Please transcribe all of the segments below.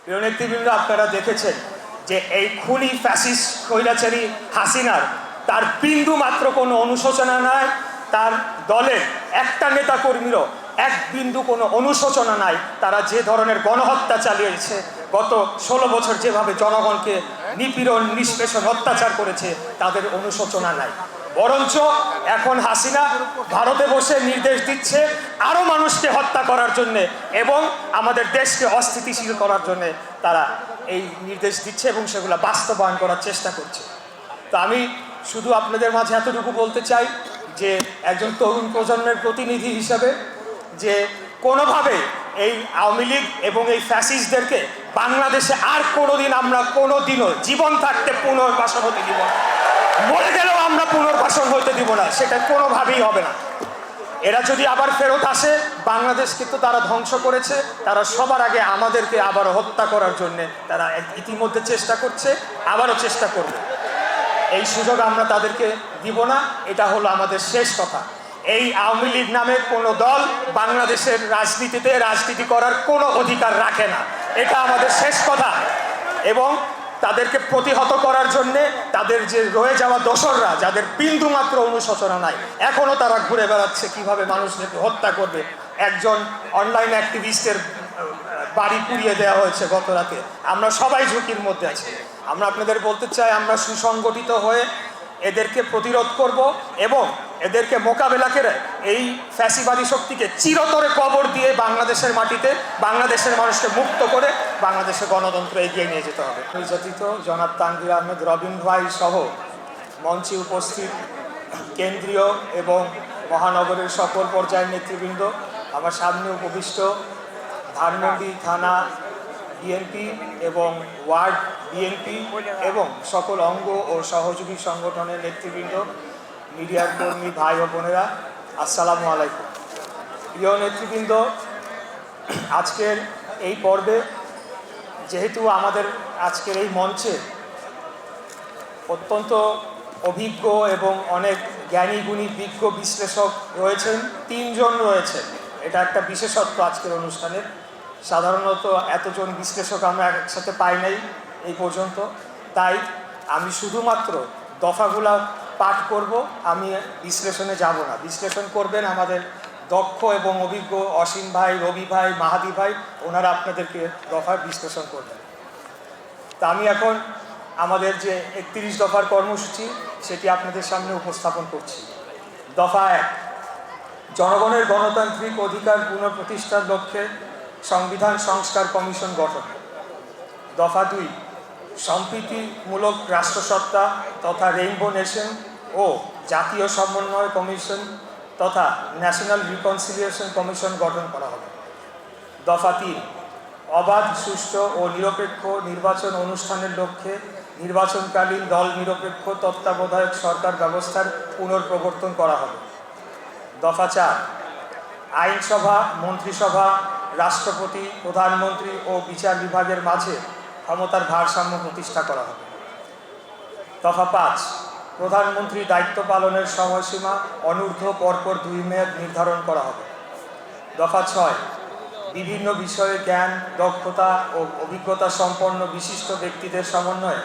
প্রিয় নেতৃবৃন্দ, আপনারা দেখেছেন যে এই খুনি ফ্যাসিস্ট স্বৈরাচারী হাসিনার তার বিন্দু মাত্র কোনো অনুশোচনা নাই, তার দলের একটা নেতা কর্মীরও এক বিন্দু কোনো অনুশোচনা নাই। তারা যে ধরনের গণহত্যা চালিয়েছে, গত 16 বছর যেভাবে জনগণকে নিপীড়ন, নিষ্পেষণ, অত্যাচার করেছে, তাদের অনুশোচনা নাই। বরঞ্চ এখন হাসিনা ভারতে বসে নির্দেশ দিচ্ছে আরও মানুষকে হত্যা করার জন্যে এবং আমাদের দেশকে অস্থিতিশীল করার জন্যে তারা এই নির্দেশ দিচ্ছে এবং সেগুলো বাস্তবায়ন করার চেষ্টা করছে। তো আমি শুধু আপনাদের মাঝে এতটুকু বলতে চাই যে একজন তরুণ প্রজন্মের প্রতিনিধি হিসাবে যে কোনোভাবে এই আওয়ামী লীগ এবং এই ফ্যাসিস্টদেরকে বাংলাদেশে আর কোনোদিন আমরা কোনোদিনও জীবন থাকতে পুনর্বাসন হতে দিব না, মরে গেলেও আমরা পুনর্বাসন হতে দিব না, সেটা কোনোভাবেই হবে না। এরা যদি আবার ফেরত আসে, বাংলাদেশকে তো তারা ধ্বংস করেছে, তারা সবার আগে আমাদেরকে আবারও হত্যা করার জন্য তারা ইতিমধ্যে চেষ্টা করছে, আবারও চেষ্টা করবে। এই সুযোগ আমরা তাদেরকে দিব না, এটা হলো আমাদের শেষ কথা। এই আওয়ামী লীগ নামে কোনো দল বাংলাদেশের রাজনীতিতে রাজনীতি করার কোনো অধিকার রাখে না, এটা আমাদের শেষ কথা। এবং তাদেরকে প্রতিহত করার জন্যে তাদের যে রয়ে যাওয়া দোসররা, যাদের বিন্দুমাত্র অনুশোচনা নাই, এখনও তারা ঘুরে বেড়াচ্ছে কিভাবে মানুষদেরকে হত্যা করবে। একজন অনলাইন অ্যাক্টিভিস্টের বাড়ি পুড়িয়ে দেওয়া হয়েছে গত রাতে। আমরা সবাই ঝুঁকির মধ্যে আছি। আমরা আপনাদের বলতে চাই, আমরা সুসংগঠিত হয়ে এদেরকে প্রতিরোধ করব এবং এদেরকে মোকাবেলা করে এই ফ্যাসিবাদী শক্তিকে চিরতরে কবর দিয়ে বাংলাদেশের মাটিতে বাংলাদেশের মানুষকে মুক্ত করে বাংলাদেশের গণতন্ত্র এগিয়ে নিয়ে যেতে হবে। নির্যাতিত জনাব তানভীর আহমেদ রবিন ভাই সহ মঞ্চে উপস্থিত কেন্দ্রীয় এবং মহানগরের সকল পর্যায়ের নেতৃবৃন্দ, আমার সামনে উপবিষ্ট ধানমন্ডি থানা বিএনপি এবং ওয়ার্ড বিএনপি এবং সকল অঙ্গ ও সহযোগী সংগঠনের নেতৃবৃন্দ, মিডিয়ার কর্মী ভাই ও বোনেরা, আসসালামু আলাইকুম। প্রিয় নেতৃবৃন্দ, আজকের এই পর্বে যেহেতু আমাদের আজকের এই মঞ্চে অত্যন্ত অভিজ্ঞ এবং অনেক জ্ঞানী গুণী বিজ্ঞ বিশ্লেষক রয়েছেন, 3 জন রয়েছেন, এটা একটা বিশেষত্ব আজকের অনুষ্ঠানের। সাধারণত এতজন বিশ্লেষক আমরা একসাথে পাই নাই এই পর্যন্ত। তাই আমি শুধুমাত্র দফাগুলা পাঠ করব, আমি বিশ্লেষণে যাব না। বিশ্লেষণ করবেন আমাদের দক্ষ এবং অভিজ্ঞ অসীম ভাই, রবি ভাই, মাহাদি ভাই, ওনারা আপনাদেরকে দফার বিশ্লেষণ করবেন। তা আমি এখন আমাদের যে 31 দফার কর্মসূচি সেটি আপনাদের সামনে উপস্থাপন করছি। দফা 1, জনগণের গণতান্ত্রিক অধিকার পুনঃপ্রতিষ্ঠার লক্ষ্যে সংবিধান সংস্কার কমিশন গঠন। দফা 2, সম্প্রীতিমূলক রাষ্ট্রসত্তা তথা রেইনবো নেশন ও জাতীয় সমন্বয় কমিশন তথা ন্যাশনাল রিকনসিলিয়েশন কমিশন গঠন করা হবে। দফা 3, অবাধ, সুষ্ঠু ও নিরপেক্ষ নির্বাচন অনুষ্ঠানের লক্ষ্যে নির্বাচনকালীন দল নিরপেক্ষ তত্ত্বাবধায়ক সরকার ব্যবস্থার পুনর্প্রবর্তন করা হবে। দফা 4, আইনসভা, মন্ত্রিসভা, রাষ্ট্রপতি, প্রধানমন্ত্রী ও বিচার বিভাগের মাঝে ক্ষমতার ভারসাম্য প্রতিষ্ঠা করা হবে। দফা 5, প্রধানমন্ত্রীর দায়িত্ব পালনের সময়সীমা অনূর্ধ্ব পরপর 2 মেয়াদ নির্ধারণ করা হবে। দফা 6, বিভিন্ন বিষয়ে জ্ঞান, দক্ষতা ও অভিজ্ঞতা সম্পন্ন বিশিষ্ট ব্যক্তিদের সমন্বয়ে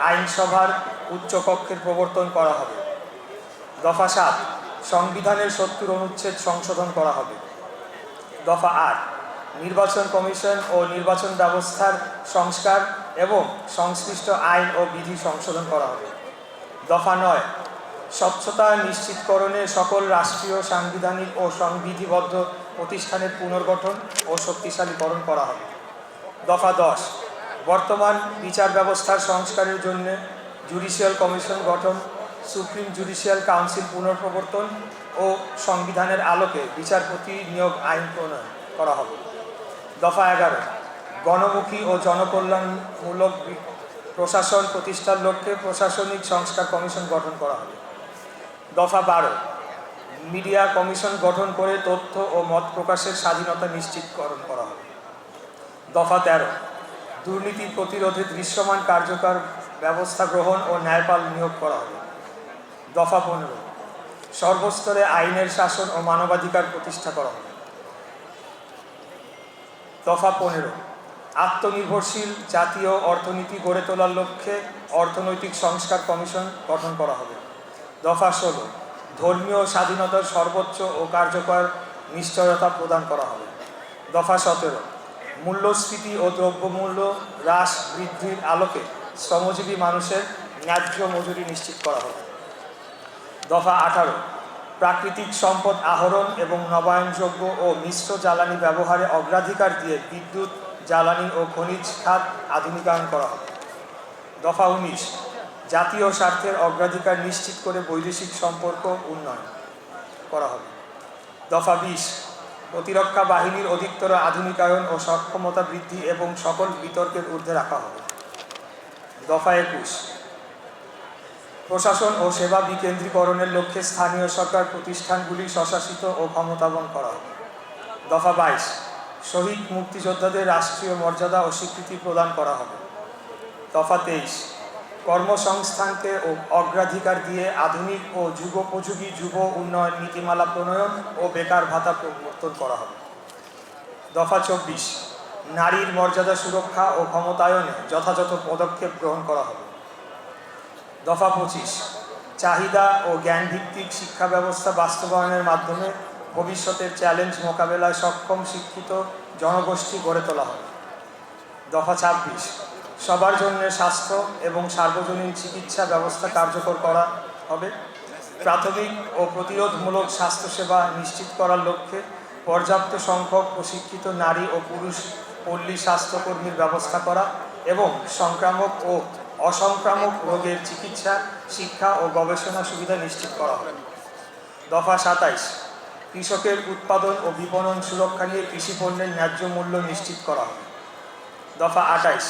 আইনসভার উচ্চকক্ষের প্রবর্তন করা হবে। দফা 7, সংবিধানের 70 অনুচ্ছেদ সংশোধন করা হবে। দফা 8, নির্বাচন কমিশন ও নির্বাচন ব্যবস্থার সংস্কার এবং সংশ্লিষ্ট আইন ও বিধি সংশোধন করা হবে। দফা 9, স্বচ্ছতা নিশ্চিতকরণে সকল রাষ্ট্রীয়, সাংবিধানিক ও সংবিধিবদ্ধ প্রতিষ্ঠানের পুনর্গঠন ও শক্তিশালীকরণ করা হবে। দফা 10, বর্তমান বিচার ব্যবস্থার সংস্কারের জন্য জুডিশিয়াল কমিশন গঠন, সুপ্রিম জুডিশিয়াল কাউন্সিল পুনঃপ্রবর্তন ও সংবিধানের আলোকে বিচারপতি নিয়োগ আইন প্রণয়ন করা হবে। দফা 11, গণমুখী ও জনকল্যাণমূলক প্রশাসন প্রতিষ্ঠার লক্ষ্যে প্রশাসনিক সংস্কার কমিশন গঠন করা হবে। দফা 12, মিডিয়া কমিশন গঠন করে তথ্য ও মত প্রকাশের স্বাধীনতা নিশ্চিতকরণ করা হবে। দফা 13, দুর্নীতি প্রতিরোধে দৃশ্যমান কার্যকর ব্যবস্থা গ্রহণ ও ন্যায়পাল নিয়োগ করা হবে। দফা 15, সর্বস্তরে আইনের শাসন ও মানবাধিকার প্রতিষ্ঠা করা হবে। দফা 15, আত্মনির্ভরশীল জাতীয় অর্থনীতি গড়ে তোলার লক্ষ্যে অর্থনৈতিক সংস্কার কমিশন গঠন করা হবে। দফা 16, ধর্মীয় স্বাধীনতার সর্বোচ্চ ও কার্যকর নিশ্চয়তা প্রদান করা হবে। দফা 17, মূল্যস্ফীতি ও দ্রব্যমূল্য হ্রাস বৃদ্ধির আলোকে শ্রমজীবী মানুষের ন্যায্য মজুরি নিশ্চিত করা হবে। দফা 18, প্রাকৃতিক সম্পদ আহরণ এবং নবায়নযোগ্য ও মিশ্র জ্বালানি ব্যবহারে অগ্রাধিকার দিয়ে বিদ্যুৎ, জ্বালানি ও খনিজ খাত আধুনিকায়ন করা হবে। দফা 19, জাতীয় স্বার্থের অগ্রাধিকার নিশ্চিত করে বৈদেশিক সম্পর্ক উন্নয়ন করা হবে। দফা 20, প্রতিরক্ষা বাহিনীর অধিকতর আধুনিকায়ন ও সক্ষমতা বৃদ্ধি এবং সকল বিতর্কের ঊর্ধ্বে রাখা হবে। দফা 21, প্রশাসন ও সেবা বিকেন্দ্রীকরণের লক্ষ্যে স্থানীয় সরকার প্রতিষ্ঠানগুলি স্বশাসিত ও ক্ষমতাবান করা হবে। দফা 22, শহীদ মুক্তিযোদ্ধাদের রাষ্ট্রীয় মর্যাদা ও স্বীকৃতি প্রদান করা হবে। দফা 23, কর্মসংস্থানকে ও অগ্রাধিকার দিয়ে আধুনিক ও যুগোপযোগী যুব উন্নয়ন নীতিমালা প্রণয়ন ও বেকার ভাতা প্রবর্তন করা হবে। দফা 24, নারীর মর্যাদা সুরক্ষা ও ক্ষমতায়নে যথাযথ পদক্ষেপ গ্রহণ করা হবে। দফা 25, চাহিদা ও জ্ঞানভিত্তিক শিক্ষা ব্যবস্থা বাস্তবায়নের মাধ্যমে ভবিষ্যতের চ্যালেঞ্জ মোকাবেলায় সক্ষম শিক্ষিত জনগোষ্ঠী গড়ে তোলা হবে। দফা 26, সবার জন্য স্বাস্থ্য এবং সার্বজনীন চিকিৎসা ব্যবস্থা কার্যকর করা হবে। প্রাথমিক ও প্রতিরোধমূলক স্বাস্থ্যসেবা নিশ্চিত করার লক্ষ্যে পর্যাপ্ত সংখ্যক প্রশিক্ষিত নারী ও পুরুষ পল্লী স্বাস্থ্যকর্মীর ব্যবস্থা করা এবং সংক্রামক ও অসংক্রামক রোগের চিকিৎসা, শিক্ষা ও গবেষণা সুবিধা নিশ্চিত করা হবে। দফা 27, কৃষকের উৎপাদন ও বিপণন সুরক্ষা নিয়ে কৃষি পণ্যের ন্যায্য মূল্য নিশ্চিত করা হবে। দফা 28,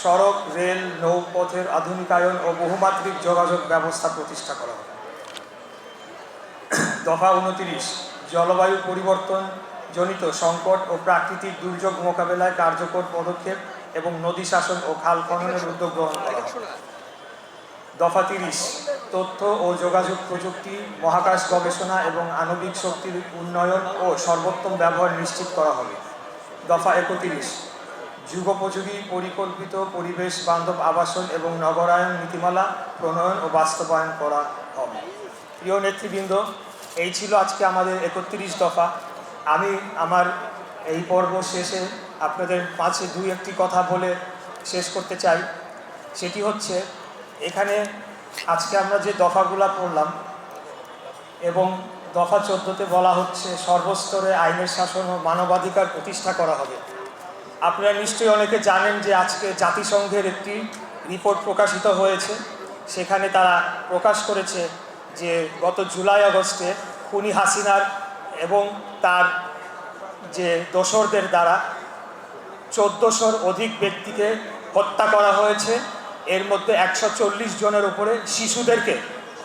সড়ক, রেল, নৌপথের আধুনিকায়ন ও বহুমাত্রিক যোগাযোগ ব্যবস্থা প্রতিষ্ঠা করা হবে। দফা 29, জলবায়ু পরিবর্তন জনিত সংকট ও প্রাকৃতিক দুর্যোগ মোকাবেলায় কার্যকর পদক্ষেপ এবং নদী শাসন ও খাল খননের উদ্যোগ গ্রহণ করা হবে। দফা 30, তথ্য ও যোগাযোগ প্রযুক্তি, মহাকাশ গবেষণা এবং আণবিক শক্তির উন্নয়ন ও সর্বোত্তম ব্যবহার নিশ্চিত করা হবে। দফা 31, যুগোপযোগী পরিকল্পিত পরিবেশ বান্ধব আবাসন এবং নগরায়ন নীতিমালা প্রণয়ন ও বাস্তবায়ন করা হবে। প্রিয় নেতৃবৃন্দ, এই ছিল আজকে আমাদের 31 দফা। আমি আমার এই পর্ব শেষে আপনাদের মাঝে দুই একটি কথা বলে শেষ করতে চাই। সেটি হচ্ছে, এখানে আজকে আমরা যে দফাগুলো পড়লাম এবং দফা 14তে বলা হচ্ছে সর্বস্তরে আইনের শাসন ও মানবাধিকার প্রতিষ্ঠা করা হবে। আপনারা নিশ্চয়ই অনেকে জানেন যে আজকে জাতিসংঘের একটি রিপোর্ট প্রকাশিত হয়েছে। সেখানে তারা প্রকাশ করেছে যে গত জুলাই আগস্টে খুনি হাসিনার এবং তার যে দোসরদের দ্বারা 1400-র অধিক ব্যক্তিকে হত্যা করা হয়েছে। এর মধ্যে 140 জনের উপরে শিশুদেরকে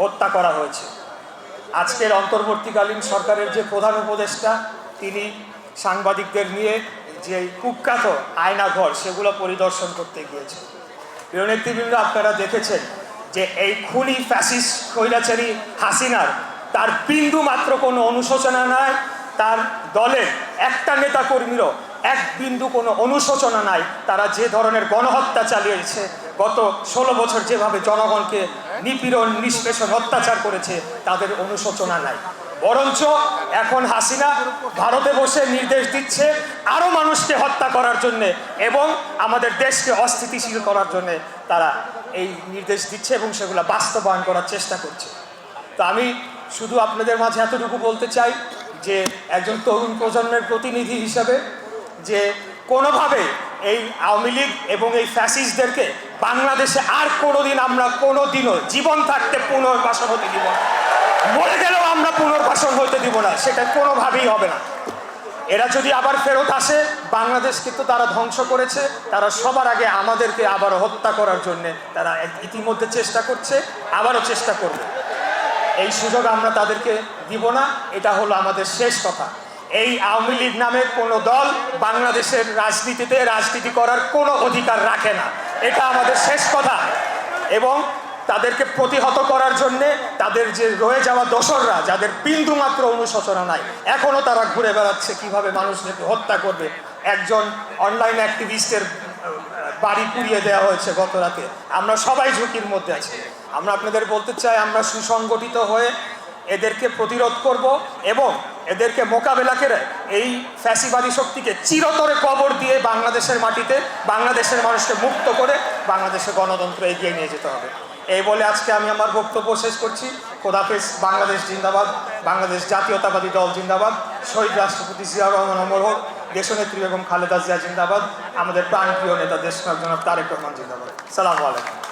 হত্যা করা হয়েছে। আজকের অন্তর্বর্তীকালীন সরকারের যে প্রধান উপদেষ্টা, তিনি সাংবাদিকদের নিয়ে যে কুখ্যাত আয়নাঘর সেগুলো পরিদর্শন করতে গিয়েছে। প্রিয় নেতৃবৃন্দ, আপনারা দেখেছেন যে এই খুনি ফ্যাসিস্ট স্বৈরাচারী হাসিনার তার বিন্দু মাত্র কোনো অনুশোচনা নাই। তার দলের একটা নেতা কর্মীরও এক বিন্দু কোনো অনুশোচনা নাই। তারা যে ধরনের গণহত্যা চালিয়েছে, গত 16 বছর যেভাবে জনগণকে নিপীড়ন, নিষ্পেষণ, অত্যাচার করেছে, তাদের অনুশোচনা নাই। বরঞ্চ এখন হাসিনা ভারতে বসে নির্দেশ দিচ্ছে আরও মানুষকে হত্যা করার জন্যে এবং আমাদের দেশকে অস্থিতিশীল করার জন্যে তারা এই নির্দেশ দিচ্ছে এবং সেগুলো বাস্তবায়ন করার চেষ্টা করছে। তো আমি শুধু আপনাদের মাঝে এতটুকু বলতে চাই যে একজন তরুণ প্রজন্মের প্রতিনিধি হিসাবে, যে কোনোভাবে এই আওয়ামী লীগ এবং এই ফ্যাসিস্টদেরকে বাংলাদেশে আর কোনোদিন আমরা কোনোদিনও জীবন থাকতে পুনর্বাসন হতে দিব না, মরে গেলেও আমরা পুনর্বাসন হতে দিব না, সেটা কোনোভাবেই হবে না। এরা যদি আবার ফেরত আসে, বাংলাদেশকে তো তারা ধ্বংস করেছে, তারা সবার আগে আমাদেরকে আবারও হত্যা করার জন্যে তারা ইতিমধ্যে চেষ্টা করছে, আবারও চেষ্টা করবে। এই সুযোগ আমরা তাদেরকে দিব না, এটা হলো আমাদের শেষ কথা। এই আওয়ামী লীগ নামের কোনো দল বাংলাদেশের রাজনীতিতে রাজনীতি করার কোনো অধিকার রাখে না, এটা আমাদের শেষ কথা। এবং তাদেরকে প্রতিহত করার জন্যে তাদের যে রয়ে যাওয়া দোসররা, যাদের বিন্দুমাত্র অনুশোচনা নাই, এখনও তারা ঘুরে বেড়াচ্ছে কিভাবে মানুষদেরকে হত্যা করবে, একজন অনলাইন অ্যাক্টিভিস্টের বাড়ি পুড়িয়ে দেওয়া হয়েছে গত রাতে। আমরা সবাই ঝুঁকির মধ্যে আছি। আমরা আপনাদের বলতে চাই, আমরা সুসংগঠিত হয়ে এদেরকে প্রতিরোধ করব এবং এদেরকে মোকাবেলা করে এই ফ্যাসিবাদী শক্তিকে চিরতরে কবর দিয়ে বাংলাদেশের মাটিতে বাংলাদেশের মানুষকে মুক্ত করে বাংলাদেশের গণতন্ত্র এগিয়ে নিয়ে যেতে হবে। এই বলে আজকে আমি আমার বক্তব্য শেষ করছি। খোদাফেজ। বাংলাদেশ জিন্দাবাদ। বাংলাদেশ জাতীয়তাবাদী দল জিন্দাবাদ। শহীদ রাষ্ট্রপতি জিয়াউর রহমান অমর হোক। দেশনেত্রী বেগম খালেদা জিয়া জিন্দাবাদ। আমাদের প্রাণপ্রিয় নেতা দেশনায়ক জনাব তারেক রহমান জিন্দাবাদ। সালামু আলাইকুম।